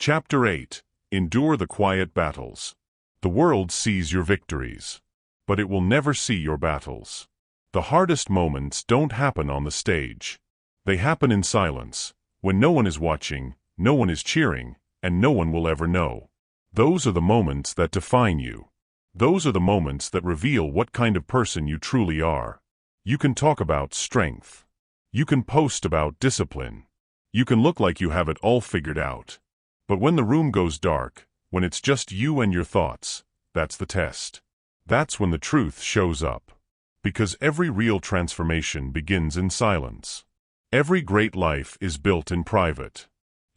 Chapter 8. Endure the quiet battles. The world sees your victories, but it will never see your battles. The hardest moments don't happen on the stage. They happen in silence, when no one is watching, no one is cheering, and no one will ever know. Those are the moments that define you. Those are the moments that reveal what kind of person you truly are. You can talk about strength. You can post about discipline. You can look like you have it all figured out. But when the room goes dark, when it's just you and your thoughts, that's the test. That's when the truth shows up. Because every real transformation begins in silence. Every great life is built in private.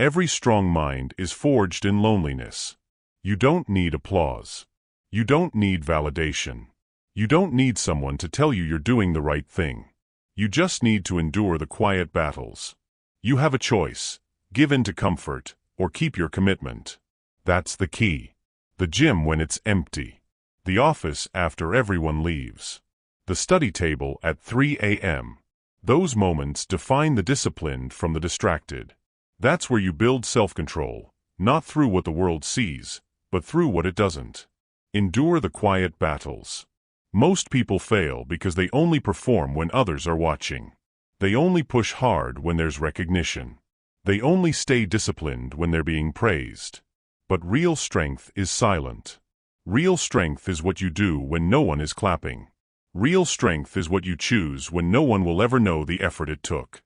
Every strong mind is forged in loneliness. You don't need applause. You don't need validation. You don't need someone to tell you you're doing the right thing. You just need to endure the quiet battles. You have a choice: give in to comfort, or keep your commitment. That's the key. The gym when it's empty. The office after everyone leaves. The study table at 3 a.m. Those moments define the disciplined from the distracted. That's where you build self-control, not through what the world sees, but through what it doesn't. Endure the quiet battles. Most people fail because they only perform when others are watching. They only push hard when there's recognition. They only stay disciplined when they're being praised. But real strength is silent. Real strength is what you do when no one is clapping. Real strength is what you choose when no one will ever know the effort it took.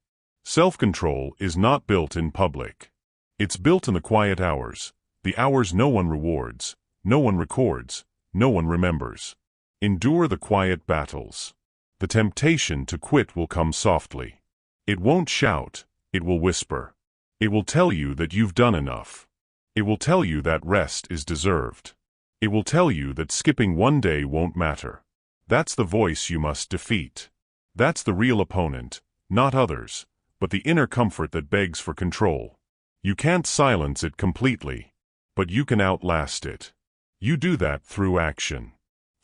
Self-control is not built in public. It's built in the quiet hours, the hours no one rewards, no one records, no one remembers. Endure the quiet battles. The temptation to quit will come softly. It won't shout, it will whisper. It will tell you that you've done enough. It will tell you that rest is deserved. It will tell you that skipping one day won't matter. That's the voice you must defeat. That's the real opponent, not others, but the inner comfort that begs for control. You can't silence it completely, but you can outlast it. You do that through action,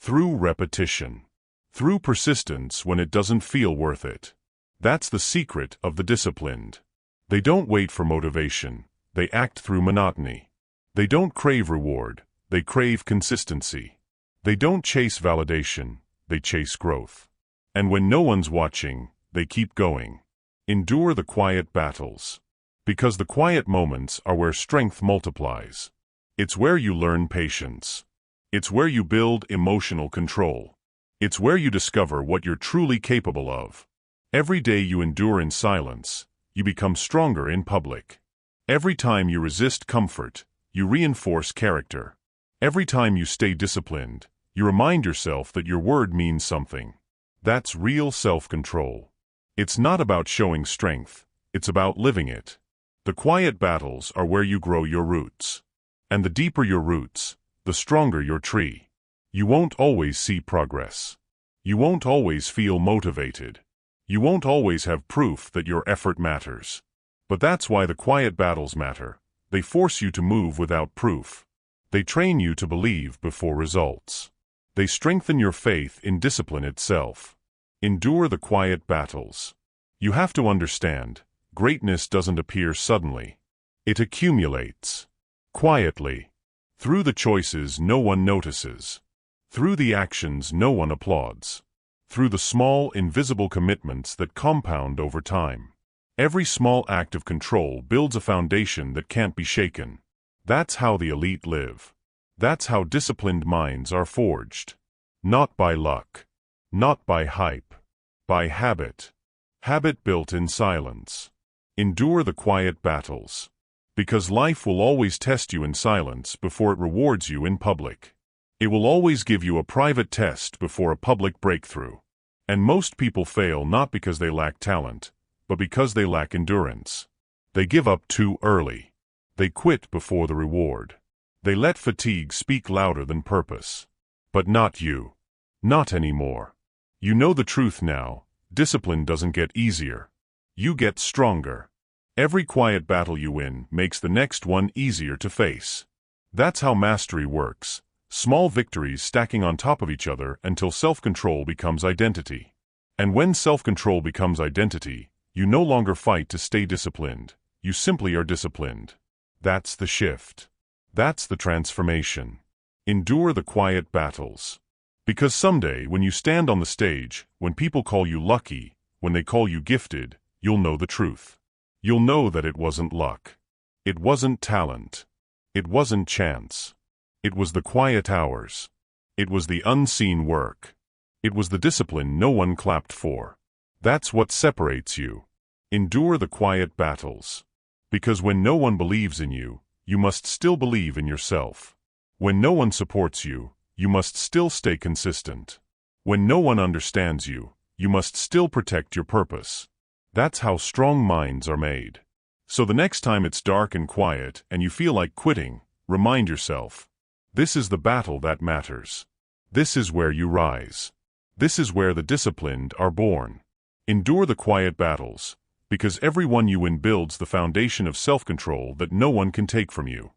through repetition, through persistence when it doesn't feel worth it. That's the secret of the disciplined. They don't wait for motivation, they act through monotony. They don't crave reward, they crave consistency. They don't chase validation, they chase growth. And when no one's watching, they keep going. Endure the quiet battles. Because the quiet moments are where strength multiplies. It's where you learn patience. It's where you build emotional control. It's where you discover what you're truly capable of. Every day you endure in silence, you become stronger in public. Every time you resist comfort, you reinforce character. Every time you stay disciplined, you remind yourself that your word means something. That's real self-control. It's not about showing strength, it's about living it. The quiet battles are where you grow your roots. And the deeper your roots, the stronger your tree. You won't always see progress. You won't always feel motivated. You won't always have proof that your effort matters. But that's why the quiet battles matter. They force you to move without proof. They train you to believe before results. They strengthen your faith in discipline itself. Endure the quiet battles. You have to understand, greatness doesn't appear suddenly. It accumulates. Quietly. Through the choices no one notices. Through the actions no one applauds. Through the small, invisible commitments that compound over time. Every small act of control builds a foundation that can't be shaken. That's how the elite live. That's how disciplined minds are forged. Not by luck. Not by hype. By habit. Habit built in silence. Endure the quiet battles. Because life will always test you in silence before it rewards you in public. It will always give you a private test before a public breakthrough. And most people fail not because they lack talent, but because they lack endurance. They give up too early. They quit before the reward. They let fatigue speak louder than purpose. But not you. Not anymore. You know the truth now. Discipline doesn't get easier. You get stronger. Every quiet battle you win makes the next one easier to face. That's how mastery works. Small victories stacking on top of each other until self-control becomes identity. And when self-control becomes identity, you no longer fight to stay disciplined. You simply are disciplined. That's the shift. That's the transformation. Endure the quiet battles. Because someday, when you stand on the stage, when people call you lucky, when they call you gifted, you'll know the truth. You'll know that it wasn't luck. It wasn't talent. It wasn't chance. It was the quiet hours. It was the unseen work. It was the discipline no one clapped for. That's what separates you. Endure the quiet battles. Because when no one believes in you, you must still believe in yourself. When no one supports you, you must still stay consistent. When no one understands you, you must still protect your purpose. That's how strong minds are made. So the next time it's dark and quiet and you feel like quitting, remind yourself, this is the battle that matters. This is where you rise. This is where the disciplined are born. Endure the quiet battles, because every one you win builds the foundation of self-control that no one can take from you.